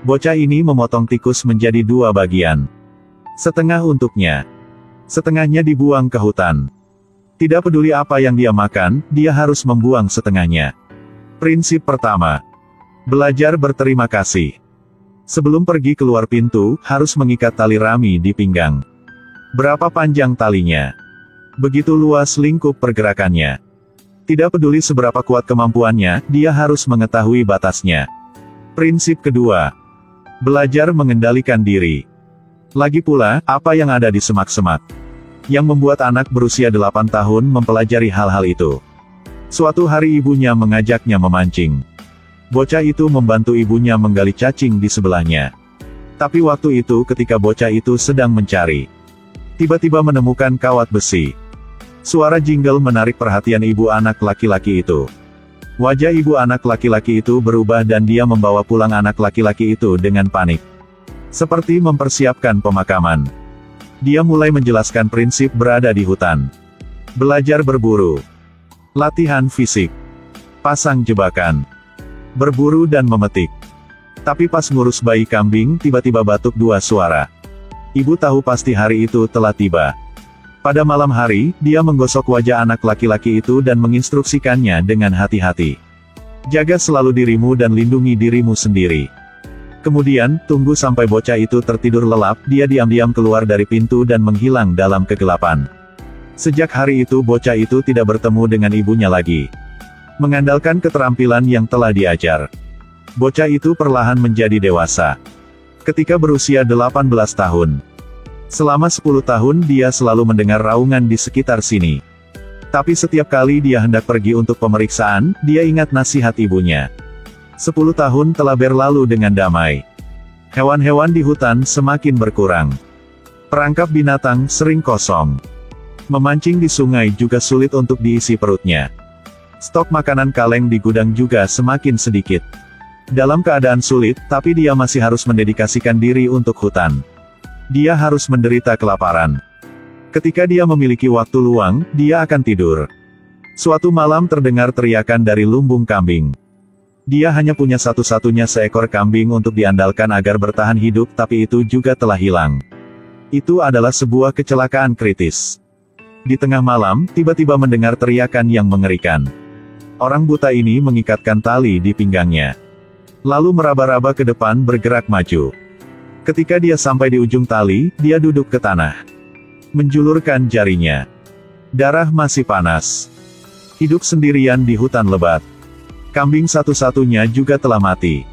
Bocah ini memotong tikus menjadi dua bagian. Setengah untuknya. Setengahnya dibuang ke hutan. Tidak peduli apa yang dia makan, dia harus membuang setengahnya. Prinsip pertama. Belajar berterima kasih. Sebelum pergi keluar pintu, harus mengikat tali rami di pinggang. Berapa panjang talinya? Begitu luas lingkup pergerakannya. Tidak peduli seberapa kuat kemampuannya, dia harus mengetahui batasnya. Prinsip kedua. Belajar mengendalikan diri. Lagi pula, apa yang ada di semak-semak? Yang membuat anak berusia 8 tahun mempelajari hal-hal itu. Suatu hari ibunya mengajaknya memancing. Bocah itu membantu ibunya menggali cacing di sebelahnya. Tapi waktu itu ketika bocah itu sedang mencari, tiba-tiba menemukan kawat besi. Suara jingle menarik perhatian ibu anak laki-laki itu. Wajah ibu anak laki-laki itu berubah dan dia membawa pulang anak laki-laki itu dengan panik. Seperti mempersiapkan pemakaman. Dia mulai menjelaskan prinsip berada di hutan. Belajar berburu. Latihan fisik. Pasang jebakan. Berburu dan memetik. Tapi pas ngurus bayi kambing tiba-tiba batuk dua suara. Ibu tahu pasti hari itu telah tiba. Pada malam hari, dia menggosok wajah anak laki-laki itu dan menginstruksikannya dengan hati-hati. Jaga selalu dirimu dan lindungi dirimu sendiri. Kemudian, tunggu sampai bocah itu tertidur lelap, dia diam-diam keluar dari pintu dan menghilang dalam kegelapan. Sejak hari itu bocah itu tidak bertemu dengan ibunya lagi. Mengandalkan keterampilan yang telah diajar, bocah itu perlahan menjadi dewasa. Ketika berusia 18 tahun. Selama 10 tahun dia selalu mendengar raungan di sekitar sini. Tapi setiap kali dia hendak pergi untuk pemeriksaan, dia ingat nasihat ibunya. 10 tahun telah berlalu dengan damai. Hewan-hewan di hutan semakin berkurang. Perangkap binatang sering kosong. Memancing di sungai juga sulit untuk diisi perutnya. Stok makanan kaleng di gudang juga semakin sedikit. Dalam keadaan sulit, tapi dia masih harus mendedikasikan diri untuk hutan. Dia harus menderita kelaparan. Ketika dia memiliki waktu luang, dia akan tidur. Suatu malam terdengar teriakan dari lumbung kambing. Dia hanya punya satu-satunya seekor kambing untuk diandalkan agar bertahan hidup, tapi itu juga telah hilang. Itu adalah sebuah kecelakaan kritis. Di tengah malam, tiba-tiba mendengar teriakan yang mengerikan. Orang buta ini mengikatkan tali di pinggangnya. Lalu meraba-raba ke depan bergerak maju. Ketika dia sampai di ujung tali, dia duduk ke tanah. Menjulurkan jarinya. Darah masih panas. Hidup sendirian di hutan lebat. Kambing satu-satunya juga telah mati.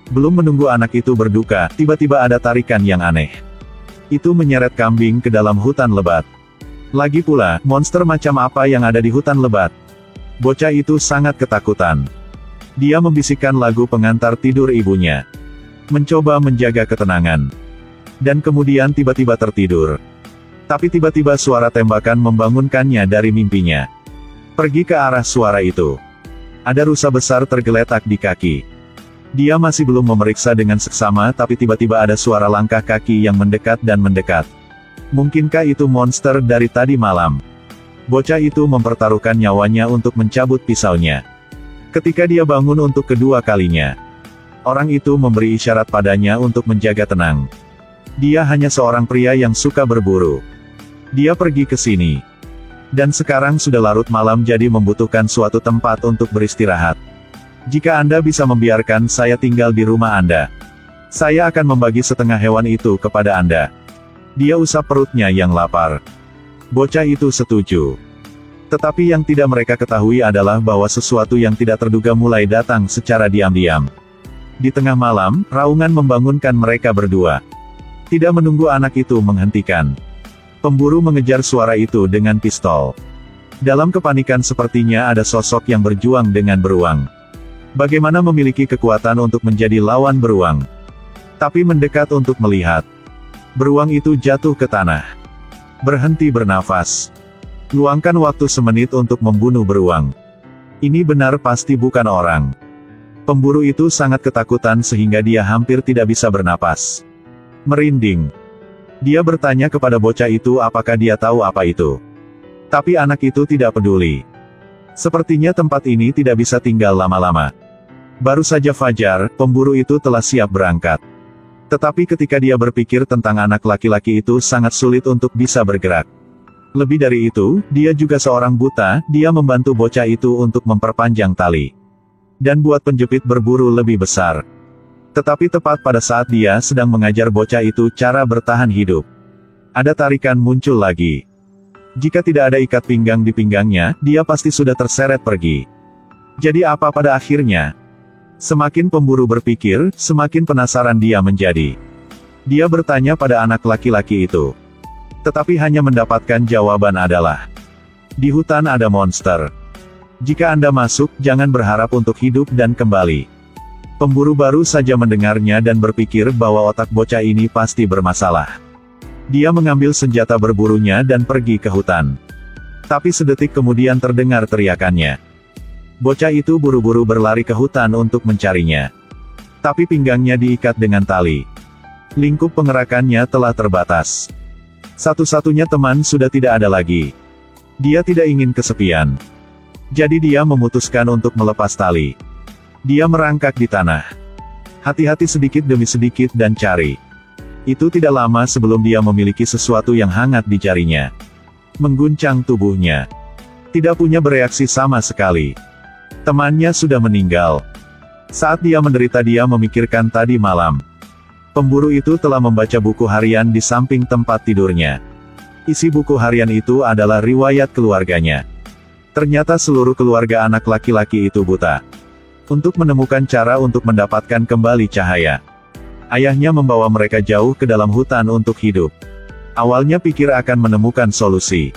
Belum menunggu anak itu berduka, tiba-tiba ada tarikan yang aneh. Itu menyeret kambing ke dalam hutan lebat. Lagi pula, monster macam apa yang ada di hutan lebat? Bocah itu sangat ketakutan. Dia membisikkan lagu pengantar tidur ibunya. Mencoba menjaga ketenangan. Dan kemudian tiba-tiba tertidur. Tapi tiba-tiba suara tembakan membangunkannya dari mimpinya. Pergi ke arah suara itu. Ada rusa besar tergeletak di kaki. Dia masih belum memeriksa dengan seksama tapi tiba-tiba ada suara langkah kaki yang mendekat dan mendekat. Mungkinkah itu monster dari tadi malam? Bocah itu mempertaruhkan nyawanya untuk mencabut pisaunya. Ketika dia bangun untuk kedua kalinya, orang itu memberi isyarat padanya untuk menjaga tenang. Dia hanya seorang pria yang suka berburu. Dia pergi ke sini. Dan sekarang sudah larut malam jadi membutuhkan suatu tempat untuk beristirahat. Jika Anda bisa membiarkan saya tinggal di rumah Anda, saya akan membagi setengah hewan itu kepada Anda. Dia usap perutnya yang lapar. Bocah itu setuju. Tetapi yang tidak mereka ketahui adalah bahwa sesuatu yang tidak terduga mulai datang secara diam-diam. Di tengah malam, raungan membangunkan mereka berdua. Tidak menunggu anak itu menghentikan. Pemburu mengejar suara itu dengan pistol. Dalam kepanikan sepertinya ada sosok yang berjuang dengan beruang. Bagaimana memiliki kekuatan untuk menjadi lawan beruang? Tapi mendekat untuk melihat. Beruang itu jatuh ke tanah. Berhenti bernafas. Luangkan waktu semenit untuk membunuh beruang. Ini benar pasti bukan orang. Pemburu itu sangat ketakutan sehingga dia hampir tidak bisa bernapas. Merinding. Dia bertanya kepada bocah itu apakah dia tahu apa itu. Tapi anak itu tidak peduli. Sepertinya tempat ini tidak bisa tinggal lama-lama. Baru saja fajar, pemburu itu telah siap berangkat. Tetapi ketika dia berpikir tentang anak laki-laki itu sangat sulit untuk bisa bergerak. Lebih dari itu, dia juga seorang buta, dia membantu bocah itu untuk memperpanjang tali. Dan buat penjepit berburu lebih besar. Tetapi tepat pada saat dia sedang mengajar bocah itu cara bertahan hidup, ada tarikan muncul lagi. Jika tidak ada ikat pinggang di pinggangnya, dia pasti sudah terseret pergi. Jadi apa pada akhirnya? Semakin pemburu berpikir, semakin penasaran dia menjadi. Dia bertanya pada anak laki-laki itu. Tetapi hanya mendapatkan jawaban adalah, di hutan ada monster. Jika Anda masuk, jangan berharap untuk hidup dan kembali. Pemburu baru saja mendengarnya dan berpikir bahwa otak bocah ini pasti bermasalah. Dia mengambil senjata berburunya dan pergi ke hutan. Tapi sedetik kemudian terdengar teriakannya. Bocah itu buru-buru berlari ke hutan untuk mencarinya. Tapi pinggangnya diikat dengan tali. Lingkup pengerakannya telah terbatas. Satu-satunya teman sudah tidak ada lagi. Dia tidak ingin kesepian. Jadi dia memutuskan untuk melepas tali. Dia merangkak di tanah. Hati-hati sedikit demi sedikit dan cari. Itu tidak lama sebelum dia memiliki sesuatu yang hangat di jarinya. Mengguncang tubuhnya. Tidak punya bereaksi sama sekali. Temannya sudah meninggal. Saat dia menderita dia memikirkan tadi malam. Pemburu itu telah membaca buku harian di samping tempat tidurnya. Isi buku harian itu adalah riwayat keluarganya. Ternyata seluruh keluarga anak laki-laki itu buta. Untuk menemukan cara untuk mendapatkan kembali cahaya, ayahnya membawa mereka jauh ke dalam hutan untuk hidup. Awalnya pikir akan menemukan solusi,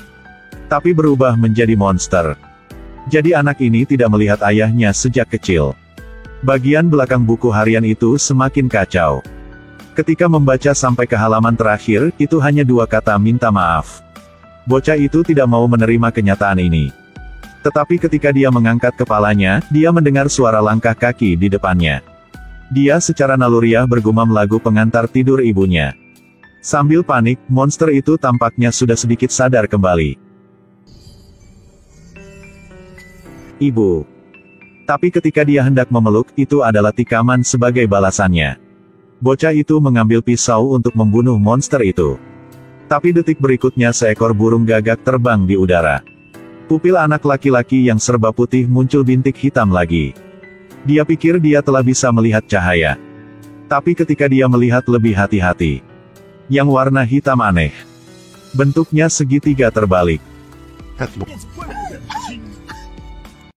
tapi berubah menjadi monster. Jadi anak ini tidak melihat ayahnya sejak kecil. Bagian belakang buku harian itu semakin kacau. Ketika membaca sampai ke halaman terakhir, itu hanya 2 kata minta maaf. Bocah itu tidak mau menerima kenyataan ini. Tetapi ketika dia mengangkat kepalanya, dia mendengar suara langkah kaki di depannya. Dia secara naluriah bergumam lagu pengantar tidur ibunya. Sambil panik, monster itu tampaknya sudah sedikit sadar kembali. Ibu. Tapi ketika dia hendak memeluk, itu adalah tikaman sebagai balasannya. Bocah itu mengambil pisau untuk membunuh monster itu. Tapi detik berikutnya seekor burung gagak terbang di udara. Pupil anak laki-laki yang serba putih muncul bintik hitam lagi. Dia pikir dia telah bisa melihat cahaya. Tapi ketika dia melihat lebih hati-hati, yang warna hitam aneh. Bentuknya segitiga terbalik.